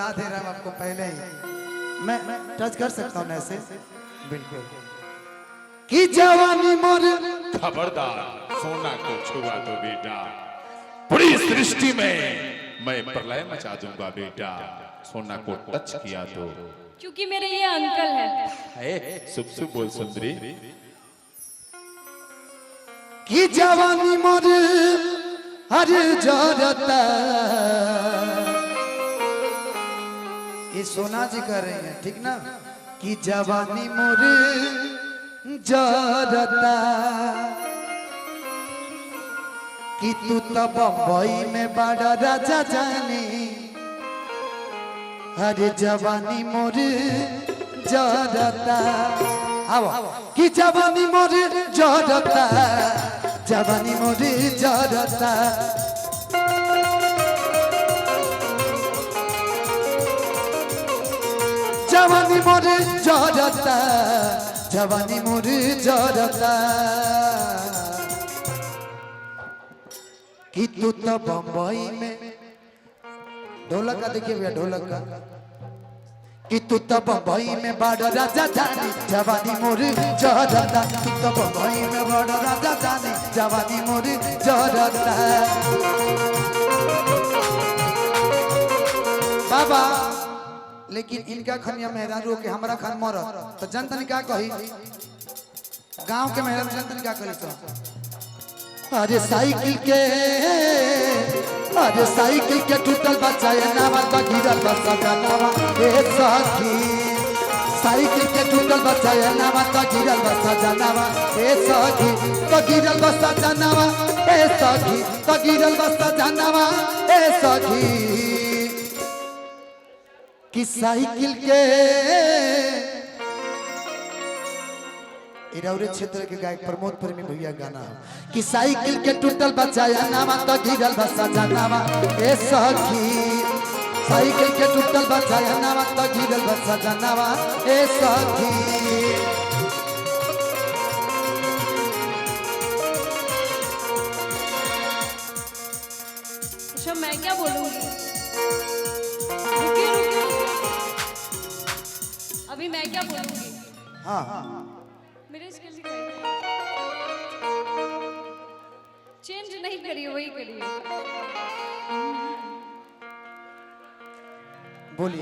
बता दे रहा हूँ आपको पहले ही। मैं टच कर सकता हूँ ऐसे बिल्कुल कि जवानी मोर। खबरदार सोना को छुआ दो बेटा, पूरी सृष्टि में मैं प्रलय मचा दूंगा बेटा, सोना को टच किया तो। क्योंकि मेरे ये अंकल है। शुभ शुभ बोल सुंदरी। कि जवानी मोर हर जरता। ये सोना जी कर रहे हैं ठीक ना। कि जवानी मोर जरता, कि तू तो बम्बई में बड़ा राजा जाने। अरे जवानी मोर जरता। आओ कि जवानी मोर जरता, जवानी मोर जरता। जवानी मोर जरता, जवानी मोर जरता। कि तू तो बम्बई में, ढोलक का देखिए भैया ढोलक का। कि तू तो बम्बई में बड़ा राजा जानी, जवानी मोर जरता। तू तो बम्बई में बड़ा राजा जानी, जवानी मोर जरता। बाबा लेकिन इनका खनिया मेहरारू के हमरा खान मरत तो जनतन क्या कही, गांव के मेहरारू जनतन क्या कही तो। अरे साइकिल के, अरे साइकिल के टूटल बच्चा ये नावा तो गिरल बच्चा जनावा ए सखी। साइकिल के टूटल बच्चा ये नावा तो गिरल बच्चा जनावा ए सखी। तो गिरल बच्चा जनावा ए सखी, तो गिरल बच्चा जनावा ए सखी। कि साइकिल के इराउरे क्षेत्र के गायक प्रमोद प्रेमी भैया गाना है। कि साइकिल के टूटल बचाया नामा तो गिरल बसा जनावा ए सखी। साइकिल के टूटल बचाया नामा तो गिरल बसा जनावा ए सखी। अच्छा मैं क्या बोलूंगी, रुकिए रुकिए, अभी मैं क्या बोलूंगी। हाँ मेरे स्किल चेंज नहीं करिए, वही करिए। बोलिए।